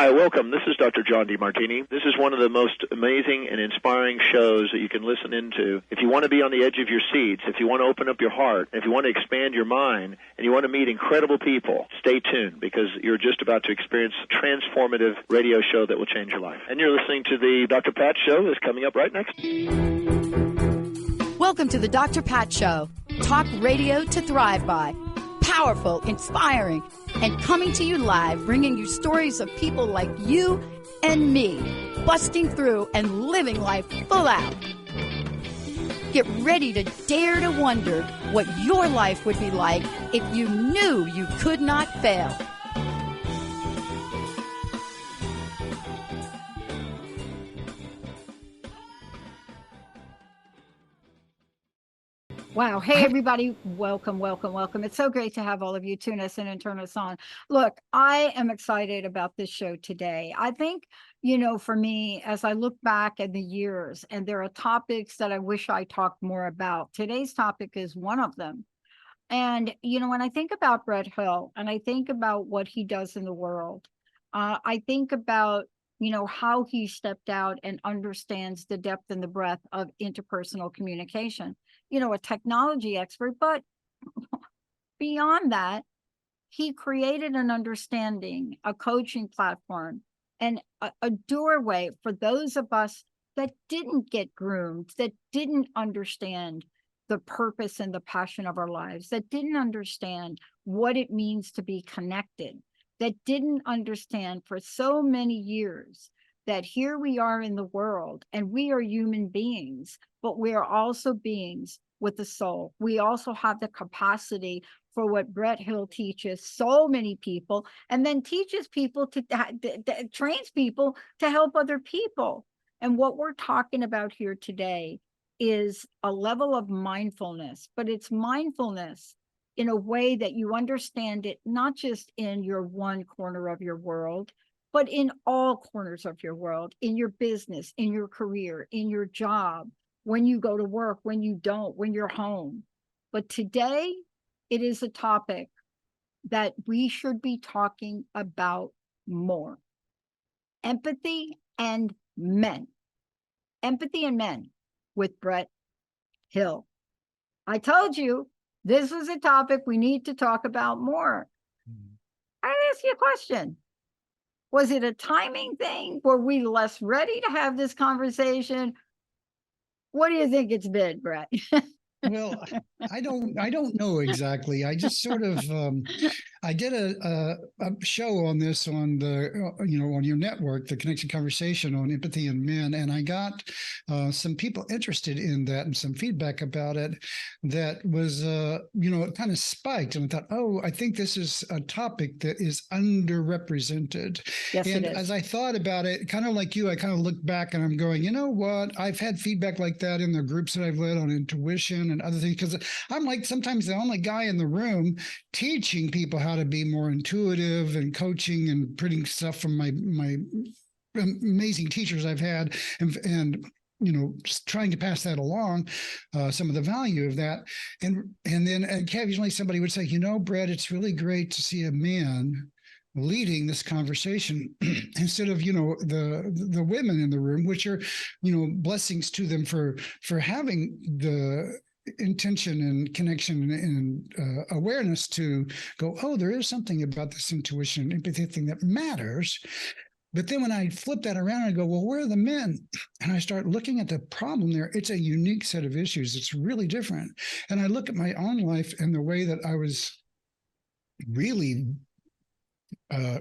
Hi, welcome. This is Dr. John DeMartini. This is one of the most amazing and inspiring shows that you can listen into. If you want to be on the edge of your seats, if you want to open up your heart, if you want to expand your mind, and you want to meet incredible people, stay tuned because you're just about to experience a transformative radio show that will change your life. And you're listening to the Dr. Pat Show that's coming up right next. Welcome to the Dr. Pat Show. Talk radio to thrive by. Powerful, inspiring, and coming to you live, bringing you stories of people like you and me, busting through and living life full out. Get ready to dare to wonder what your life would be like if you knew you could not fail. Wow. Hey, everybody. Welcome, welcome, welcome. It's so great to have all of you tune us in and turn us on. Look, I am excited about this show today. I think, for me, as I look back at the years, and there are topics that I wish I talked more about. Today's topic is one of them. And, when I think about Brett Hill and I think about what he does in the world, I think about how he stepped out and understands the depth and the breadth of interpersonal communication. A technology expert, but beyond that, he created an understanding, a coaching platform, and a doorway for those of us that didn't get groomed, that didn't understand the purpose and the passion of our lives, that didn't understand what it means to be connected, that didn't understand for so many years that here we are in the world and we are human beings, but we are also beings with a soul. We also have the capacity for what Brett Hill teaches so many people, and then teaches people to trains people to help other people. And what we're talking about here today is a level of mindfulness, but it's mindfulness in a way that you understand it, not just in your one corner of your world, but in all corners of your world, in your business, in your career, in your job, when you go to work, when you don't, when you're home. But today, it is a topic that we should be talking about more. Empathy and men. Empathy and men with Brett Hill. I told you this was a topic we need to talk about more. I ask you a question. Was it a timing thing? Were we less ready to have this conversation? What do you think it's been, Brett? Well, I don't know exactly. I just sort of I did a show on this on the on your network, the Connection Conversation on empathy in men, and I got some people interested in that and some feedback about it that was it kind of spiked, and I thought, oh, I think this is a topic that is underrepresented. Yes, and it is. as I thought about it, kind of like you, I kind of looked back and I'm going, you know what? I've had feedback like that in the groups that I've led on intuition and other things, because I'm like sometimes the only guy in the room teaching people how to be more intuitive and coaching and putting stuff from my amazing teachers I've had and just trying to pass that along, some of the value of that. And then occasionally somebody would say, Brett, it's really great to see a man leading this conversation instead of the women in the room, which are blessings to them for having the intention and connection and awareness to go, oh, there is something about this intuition, empathy thing that matters. But then when I flip that around, I go, well, where are the men? And I start looking at the problem there. It's a unique set of issues. It's really different. And I look at my own life and the way that I was really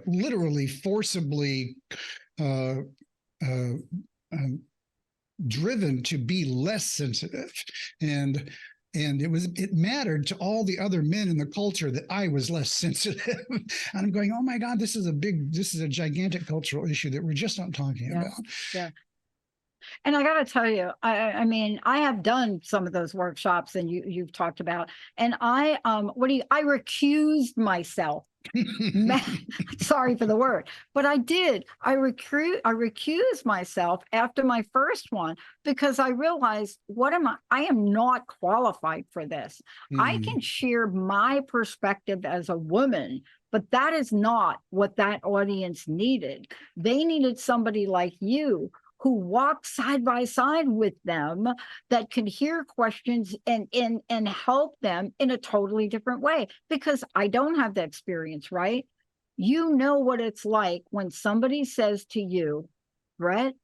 literally forcibly driven to be less sensitive, and it mattered to all the other men in the culture that I was less sensitive. And I'm going, oh my God, this is a gigantic cultural issue that we're just not talking about. Yeah. And I got to tell you, I mean, I have done some of those workshops and you've talked about, and I recused myself Sorry for the word, but I did. I recused myself after my first one because I realized, what am I? I am not qualified for this. I can share my perspective as a woman, but that is not what that audience needed. They needed somebody like you who walked side by side with them, that could hear questions and help them in a totally different way, because I don't have the experience, right? You know what it's like when somebody says to you, Brett,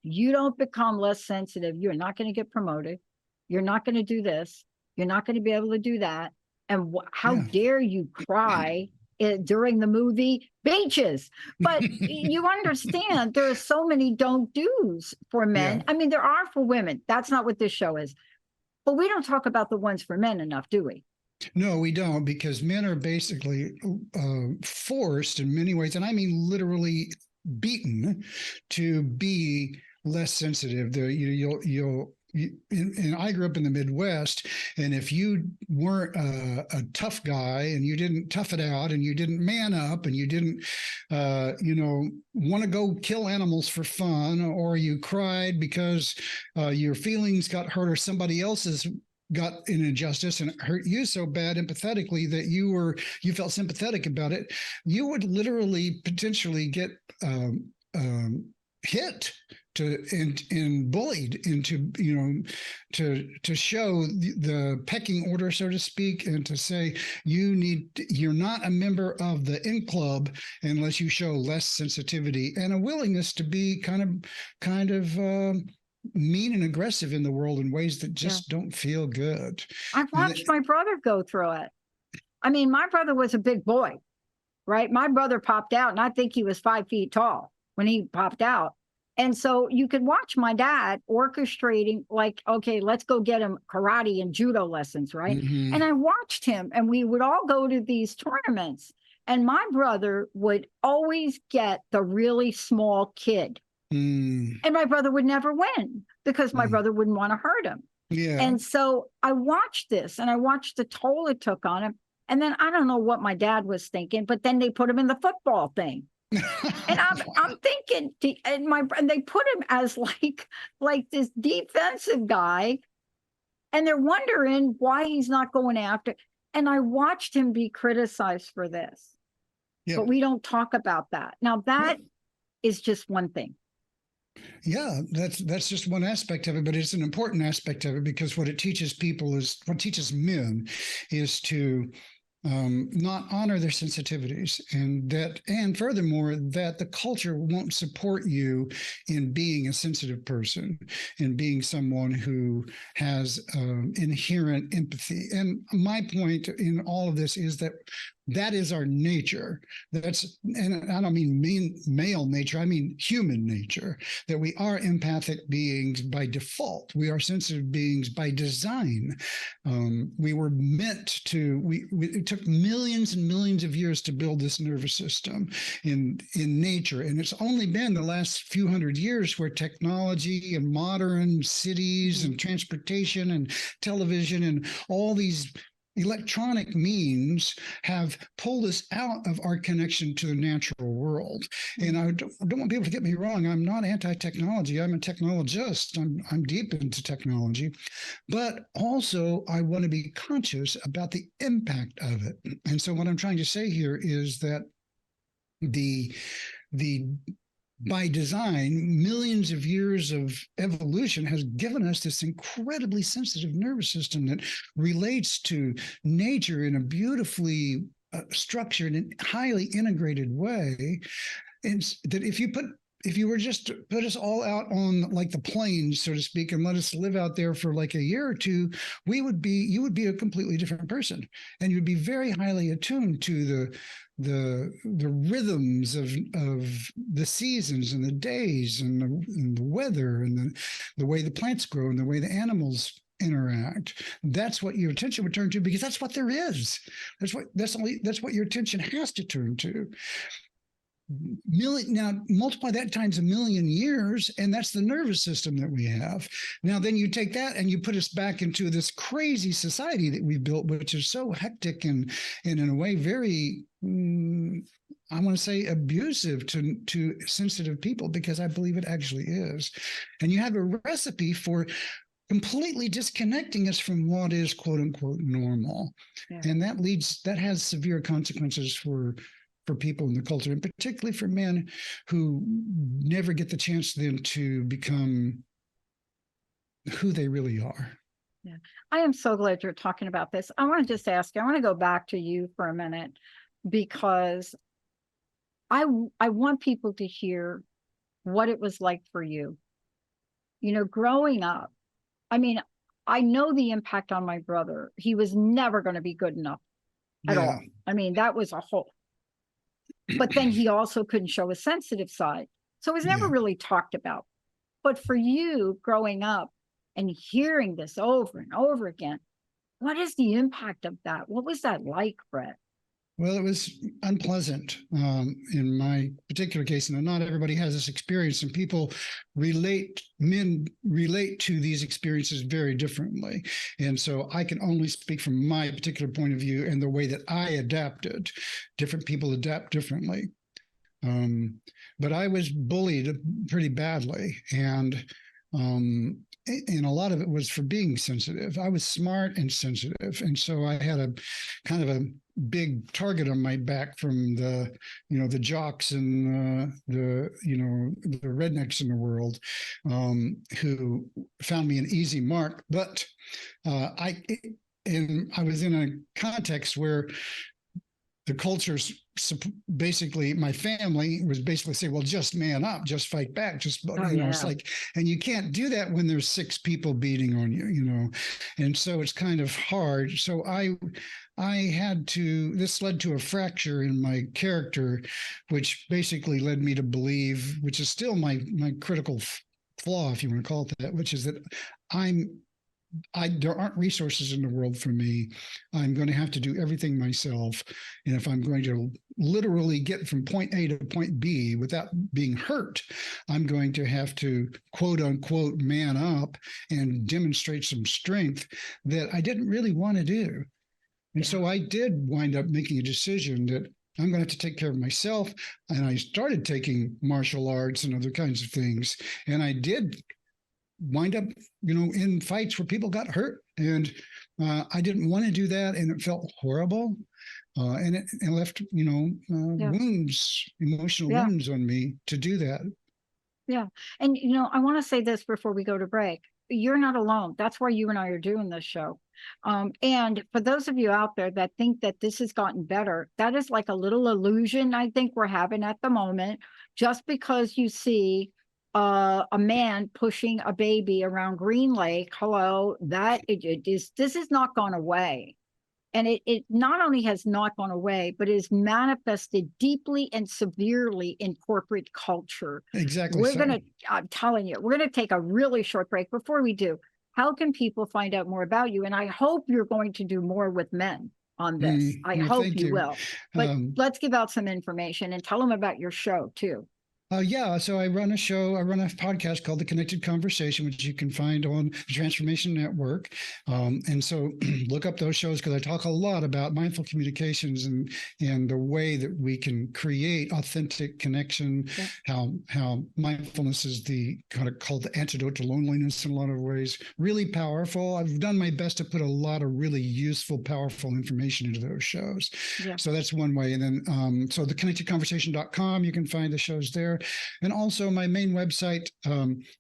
you don't become less sensitive, you're not going to get promoted, you're not going to do this, you're not going to be able to do that, and how dare you cry during the movie Beaches. But you understand, there are so many don't do's for men. I mean, there are for women. That's not what this show is. But we don't talk about the ones for men enough, do we? No, we don't, because men are basically forced in many ways, and I mean literally beaten, to be less sensitive. And I grew up in the Midwest, and if you weren't a tough guy and you didn't tough it out and you didn't man up and you didn't, want to go kill animals for fun, or you cried because your feelings got hurt or somebody else's got an injustice and it hurt you so bad empathetically that you felt sympathetic about it, you would literally potentially get hit and bullied into, to show the pecking order, so to speak, and to say you're not a member of the in club unless you show less sensitivity and a willingness to be kind of mean and aggressive in the world in ways that just don't feel good. I watched my brother go through it. I mean, my brother was a big boy, right? My brother popped out, and I think he was 5 feet tall when he popped out. And so you could watch my dad orchestrating, like, okay, let's go get him karate and judo lessons, right? Mm-hmm. And I watched him, and we would all go to these tournaments, and my brother would always get the really small kid. And my brother would never win because my brother wouldn't want to hurt him. Yeah. And so I watched this, and I watched the toll it took on him. And then I don't know what my dad was thinking, but then they put him in the football thing. And I'm thinking, and they put him as like this defensive guy, and they're wondering why he's not going after. And I watched him be criticized for this, but we don't talk about that. Now that is just one thing. Yeah, that's just one aspect of it, but it's an important aspect of it, because what it teaches men is to not honor their sensitivities, and furthermore, that the culture won't support you in being a sensitive person and being someone who has inherent empathy. And my point in all of this is that is our nature. And I don't mean male nature, I mean human nature, that we are empathic beings by default. We are sensitive beings by design. We were meant to, it took millions and millions of years to build this nervous system in nature. And it's only been the last few hundred years where technology and modern cities and transportation and television and all these electronic means have pulled us out of our connection to the natural world. And I don't want people to get me wrong. I'm not anti-technology. I'm a technologist. I'm deep into technology. But also, I want to be conscious about the impact of it. And so what I'm trying to say here is that the by design, millions of years of evolution has given us this incredibly sensitive nervous system that relates to nature in a beautifully structured and highly integrated way. And that if you were just to put us all out on like the plains, so to speak, and let us live out there for like a year or two, you would be a completely different person, and you'd be very highly attuned to the rhythms of the seasons and the days and the weather and the way the plants grow and the way the animals interact. That's what your attention would turn to, because that's what there is. That's what your attention has to turn to. million, now multiply that times 1,000,000 years, and that's the nervous system that we have. Now then you take that and you put us back into this crazy society that we've built, which is so hectic and in a way very I want to say abusive to sensitive people, because I believe it actually is. And you have a recipe for completely disconnecting us from what is quote unquote normal. Yeah. And that has severe consequences for people in the culture, and particularly for men who never get the chance then to become who they really are. Yeah, I am so glad you're talking about this. I want to just ask you, I want to go back to you for a minute, because I want people to hear what it was like for you. You know, growing up, I mean, I know the impact on my brother. He was never going to be good enough at all. I mean, that was a whole. But then he also couldn't show a sensitive side. So it was never really talked about. But for you growing up and hearing this over and over again, what is the impact of that? What was that like, Brett? Well, it was unpleasant in my particular case. And not everybody has this experience, and men relate to these experiences very differently. And so I can only speak from my particular point of view and the way that I adapted. Different people adapt differently. But I was bullied pretty badly. And a lot of it was for being sensitive. I was smart and sensitive. And so I had a kind of a big target on my back from the jocks and the rednecks in the world, who found me an easy mark. But I was in a context where the culture's basically, my family was basically saying, well, just man up, just fight back, it's like, and you can't do that when there's 6 people beating on you, and so it's kind of hard. So this led to a fracture in my character, which basically led me to believe, which is still my critical flaw, if you want to call it that, which is that there aren't resources in the world for me. I'm going to have to do everything myself. And if I'm going to literally get from point A to point B without being hurt, I'm going to have to, quote unquote, man up and demonstrate some strength that I didn't really want to do. And so I did wind up making a decision that I'm going to have to take care of myself. And I started taking martial arts and other kinds of things. And I did wind up, in fights where people got hurt, and I didn't want to do that, and it felt horrible, and it left, wounds, emotional wounds on me to do that. Yeah, and I want to say this before we go to break. You're not alone. That's why you and I are doing this show. And for those of you out there that think that this has gotten better, that is like a little illusion I think we're having at the moment. Just because you see a man pushing a baby around Green Lake, this has not gone away. And it not only has not gone away, but is manifested deeply and severely in corporate culture. Exactly. I'm telling you, we're going to take a really short break. Before we do, how can people find out more about you? And I hope you're going to do more with men on this. I hope you will. But let's give out some information and tell them about your show too. So I run a podcast called The Connected Conversation, which you can find on the Transformation Network. And so look up those shows, because I talk a lot about mindful communications and the way that we can create authentic connection, how mindfulness is the kind of called the antidote to loneliness in a lot of ways. Really powerful. I've done my best to put a lot of really useful, powerful information into those shows. Yeah. So that's one way. And then, so theconnectedconversation.com, you can find the shows there. And also my main website,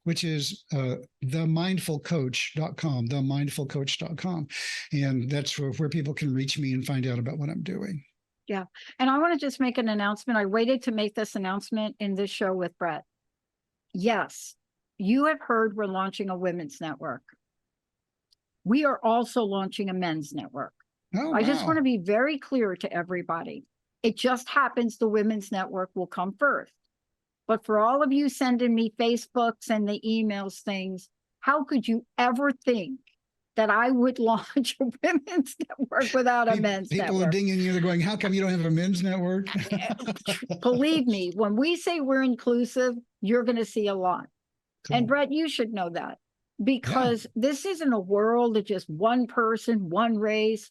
which is themindfulcoach.com. And that's where people can reach me and find out about what I'm doing. Yeah. And I want to just make an announcement. I waited to make this announcement in this show with Brett. Yes, you have heard we're launching a women's network. We are also launching a men's network. Oh, I just want to be very clear to everybody. It just happens the women's network will come first. But for all of you sending me Facebooks and the emails things, how could you ever think that I would launch a women's network without a men's people network. are dinging you. They're going, how come you don't have a men's network? Believe me, when we say we're inclusive, you're going to see a lot. Cool. And Brett, you should know that, because this isn't a world of just one person, one race.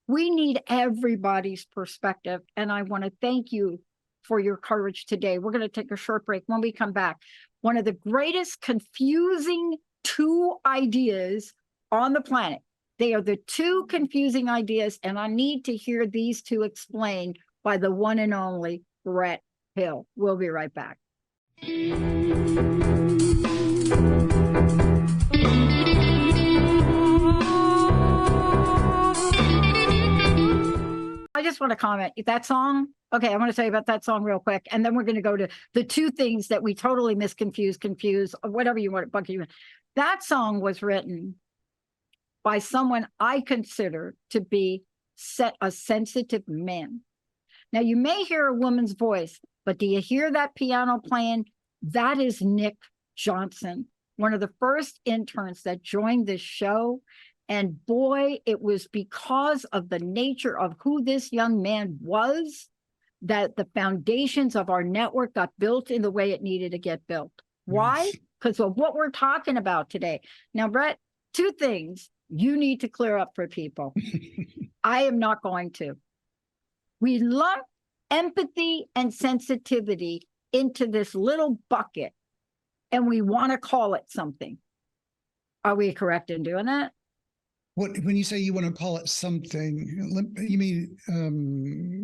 We need everybody's perspective. And I want to thank you for your courage today. We're going to take a short break. When we come back, one of the greatest confusing two ideas on the planet. They are the two confusing ideas, and I need to hear these two explained by the one and only Brett Hill. We'll be right back. I just want to comment that song. Okay, I want to tell you about that song real quick, and then we're going to go to the two things that we totally confuse, or whatever you want to bucket you in. That song was written by someone I consider to be a sensitive man. Now, you may hear a woman's voice, but do you hear that piano playing? That is Nick Johnson, one of the first interns that joined this show. And boy, it was because of the nature of who this young man was that the foundations of our network got built in the way it needed to get built. Why? Because of what we're talking about today. Now, Brett, two things you need to clear up for people. I am not going to. We lump empathy and sensitivity into this little bucket, and we want to call it something. Are we correct in doing that? What, when you say you want to call it something, you mean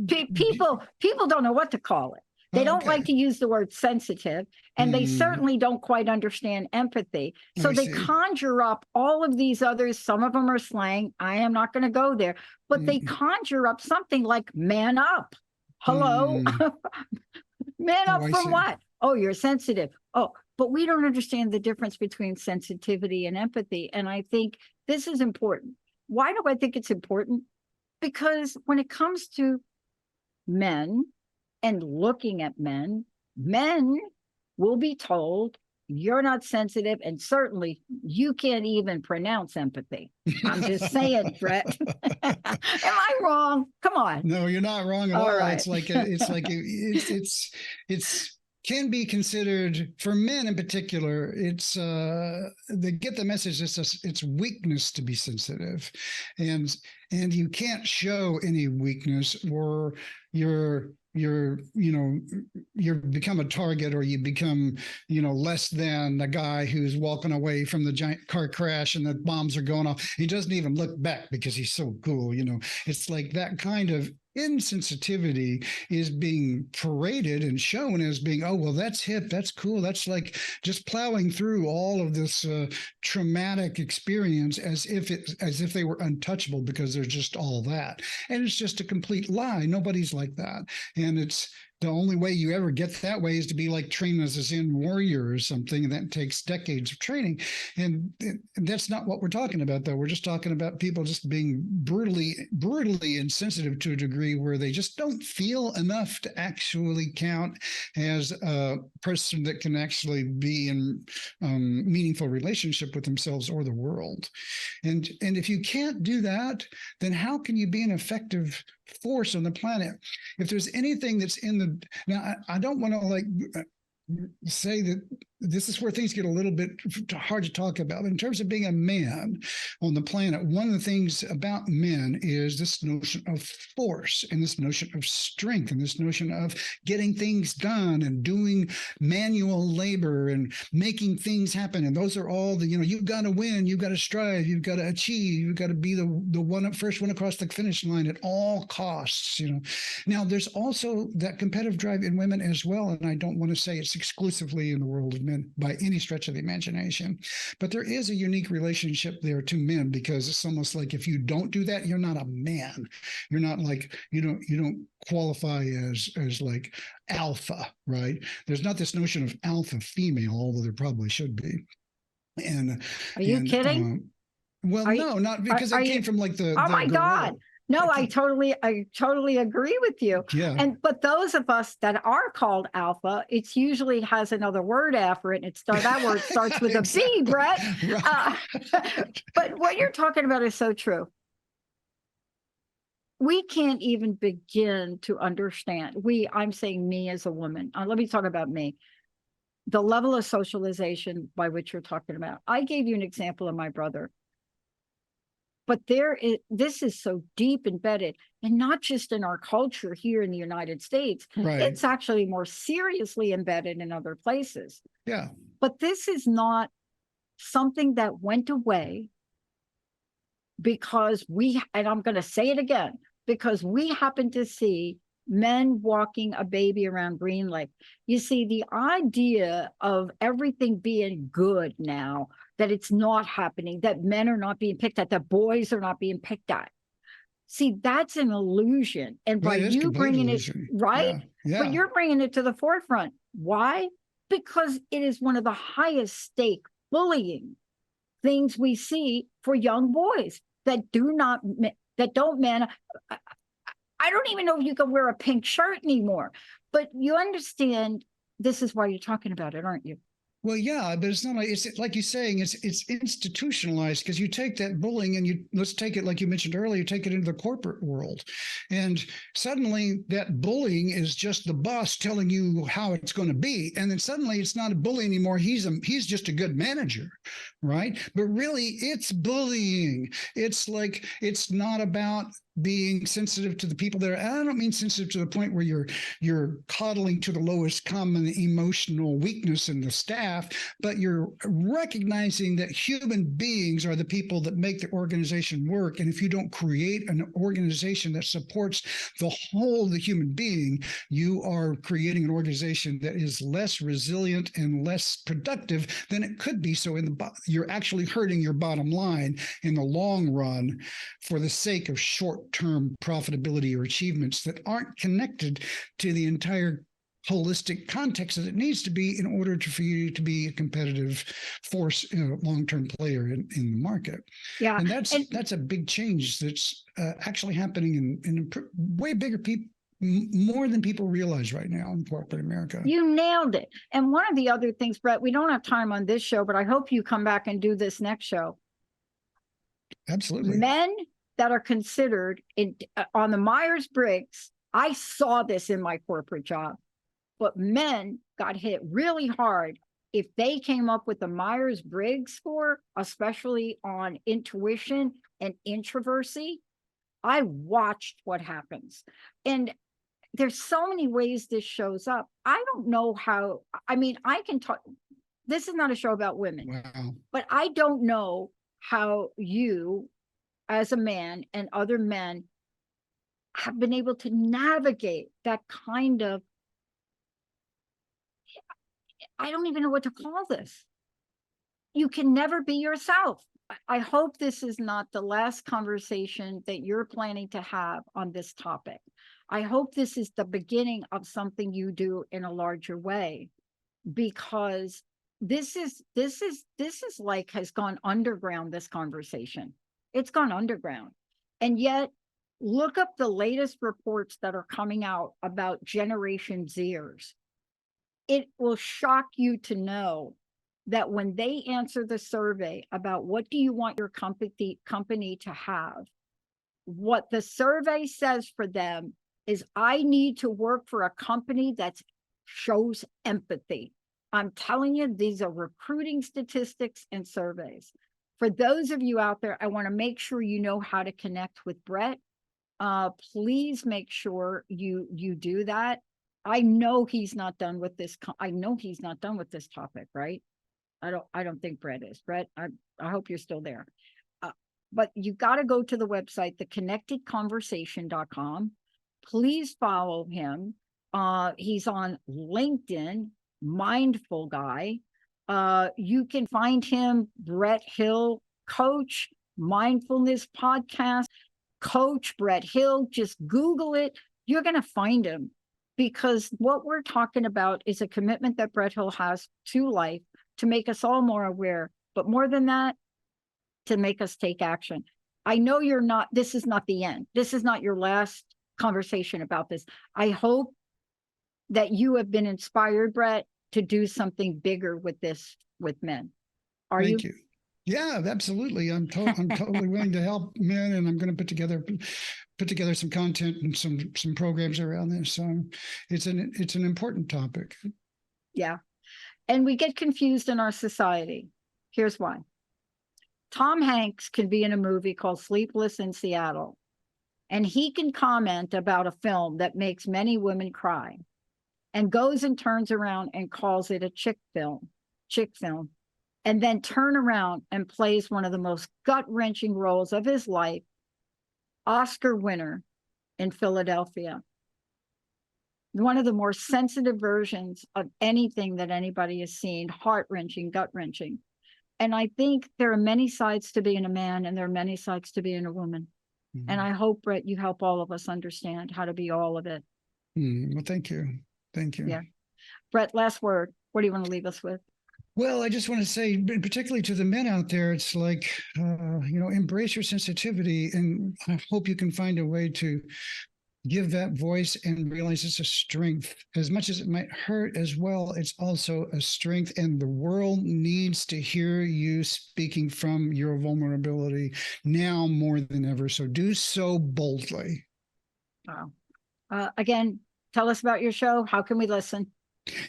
people don't know what to call it. They don't like to use the word sensitive, and they certainly don't quite understand empathy. So they conjure up all of these others. Some of them are slang. I am not going to go there, but they conjure up something like man up. Hello? Man up from what? Oh, you're sensitive. Oh, but we don't understand the difference between sensitivity and empathy. And I think this is important. Why do I think it's important? Because when it comes to men and looking at men, men will be told you're not sensitive, and certainly you can't even pronounce empathy. I'm just saying, Brett. Am I wrong? Come on. No, you're not wrong at all. Right. It's can be considered, for men in particular, it's they get the message, it's weakness to be sensitive, and you can't show any weakness, or you're become a target, or you become less than the guy who's walking away from the giant car crash and the bombs are going off. He doesn't even look back because he's so cool. It's like that kind of insensitivity is being paraded and shown as being, oh, well, that's hip, that's cool, that's like just plowing through all of this traumatic experience as if they were untouchable because they're just all that. And it's just a complete lie. Nobody's like that. And it's the only way you ever get that way is to be like trained as a Zen warrior or something, and that takes decades of training. And that's not what we're talking about, though. We're just talking about people just being brutally insensitive to a degree where they just don't feel enough to actually count as a person that can actually be in meaningful relationship with themselves or the world. And if you can't do that, then how can you be an effective force on the planet? If there's anything that's in the, now I don't want to say that this is where things get a little bit hard to talk about. But in terms of being a man on the planet, one of the things about men is this notion of force and this notion of strength and this notion of getting things done and doing manual labor and making things happen. And those are all the, you've got to win, you've got to strive, you've got to achieve, you've got to be the first one across the finish line at all costs. Now, there's also that competitive drive in women as well. And I don't want to say it's exclusively in the world of men by any stretch of the imagination, but there is a unique relationship there to men, because it's almost like if you don't do that, you're not a man. You're not like, you don't qualify as like alpha, right? There's not this notion of alpha female, although there probably should be. And are you kidding? Well, no, not because it came from like the. Oh my God. No, I totally agree with you. Yeah. But those of us that are called alpha, it's usually has another word after it, and that word starts with a B, Brett. Right. But what you're talking about is so true. We can't even begin to understand. I'm saying me as a woman. Let me talk about me. The level of socialization by which you're talking about. I gave you an example of my brother. But this is so deep embedded, and not just in our culture here in the United States. Right. It's actually more seriously embedded in other places. Yeah. But this is not something that went away because and I'm going to say it again, because we happen to see men walking a baby around Green Lake. You see, the idea of everything being good now, that it's not happening, that men are not being picked at, that boys are not being picked at. See, that's an illusion. And by you bringing it, right? Yeah. But you're bringing it to the forefront. Why? Because it is one of the highest stake bullying things we see for young boys that don't man. I don't even know if you can wear a pink shirt anymore, but you understand this is why you're talking about it, aren't you? Well, yeah, but it's not like it's like you're saying, it's institutionalized, because you take that bullying and let's take it, like you mentioned earlier, take it into the corporate world. And suddenly that bullying is just the boss telling you how it's going to be. And then suddenly it's not a bully anymore. He's just a good manager, right? But really it's bullying. It's like, it's not about being sensitive to the people there. I don't mean sensitive to the point where you're coddling to the lowest common emotional weakness in the staff, but you're recognizing that human beings are the people that make the organization work. And if you don't create an organization that supports the whole of the human being, you are creating an organization that is less resilient and less productive than it could be. So you're actually hurting your bottom line in the long run for the sake of short-term profitability or achievements that aren't connected to the entire holistic context that it needs to be in order for you to be a competitive force, long-term player in the market. Yeah. And that's a big change that's actually happening in way bigger people, more than people realize right now in corporate America. You nailed it. And one of the other things, Brett, we don't have time on this show, but I hope you come back and do this next show. Absolutely. Men that are considered on the Myers-Briggs, I saw this in my corporate job, but men got hit really hard if they came up with the Myers-Briggs score, especially on intuition and introversy. I watched what happens. And there's so many ways this shows up. I don't know how, I mean, I can talk, this is not a show about women, wow, but I don't know how you as a man and other men have been able to navigate that kind of, I don't even know what to call this. You can never be yourself. I hope this is not the last conversation that you're planning to have on this topic. I hope this is the beginning of something you do in a larger way, because this is like has gone underground, this conversation. It's gone underground. And yet, look up the latest reports that are coming out about Generation Zers. It will shock you to know that when they answer the survey about what do you want your company to have, what the survey says for them is, I need to work for a company that shows empathy. I'm telling you, these are recruiting statistics and surveys. For those of you out there, I want to make sure you know how to connect with Brett. Please make sure you do that. I know he's not done with this. I know he's not done with this topic, right? I don't think Brett is. Brett, I hope you're still there. But you got to go to the website, theconnectedconversation.com. Please follow him. He's on LinkedIn, Mindful Guy. You can find him, Brett Hill, Coach, Mindfulness Podcast, Coach Brett Hill. Just Google it. You're going to find him, because what we're talking about is a commitment that Brett Hill has to life to make us all more aware, but more than that, to make us take action. I know you're not, this is not the end. This is not your last conversation about this. I hope that you have been inspired, Brett, to do something bigger with this with men. Are Thank you? Yeah, absolutely. I'm totally willing to help men, and I'm going to put together some content and some programs around this. So it's an important topic. Yeah. And we get confused in our society. Here's why. Tom Hanks can be in a movie called Sleepless in Seattle, and he can comment about a film that makes many women cry, and goes and turns around and calls it a chick film, and then turn around and plays one of the most gut-wrenching roles of his life, Oscar winner in Philadelphia. One of the more sensitive versions of anything that anybody has seen, heart-wrenching, gut-wrenching. And I think there are many sides to being a man, and there are many sides to being a woman. Mm-hmm. And I hope, Brett, you help all of us understand how to be all of it. Well, thank you. Thank you. Yeah. Brett, last word. What do you want to leave us with? Well, I just want to say, particularly to the men out there, it's like, embrace your sensitivity, and I hope you can find a way to give that voice and realize it's a strength. As much as it might hurt as well, it's also a strength, and the world needs to hear you speaking from your vulnerability now more than ever. So do so boldly. Wow. Again, tell us about your show. How can we listen?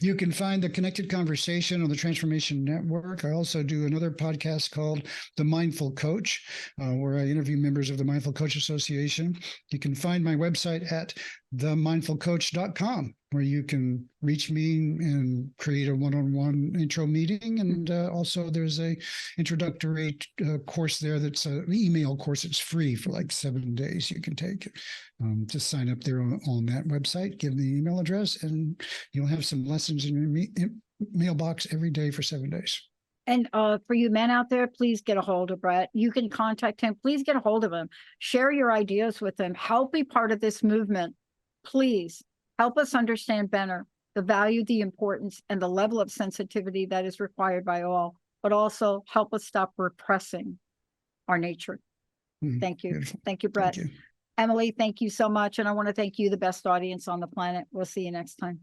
You can find the Connected Conversation on the Transformation Network. I also do another podcast called The Mindful Coach, where I interview members of the Mindful Coach Association. You can find my website at themindfulcoach.com, where you can reach me and create a one-on-one intro meeting. And also there's a introductory course there that's an email course. It's free for like 7 days. You can take it. Just sign up there on that website, give the email address, and you'll have some lessons in your mailbox every day for 7 days. And for you men out there, please get a hold of Brett. You can contact him. Please get a hold of him. Share your ideas with him. Help be part of this movement. Please help us understand better the value, the importance, and the level of sensitivity that is required by all, but also help us stop repressing our nature. Thank you. Beautiful. Thank you, Brett. Thank you. Emily, thank you so much. And I want to thank you, the best audience on the planet. We'll see you next time.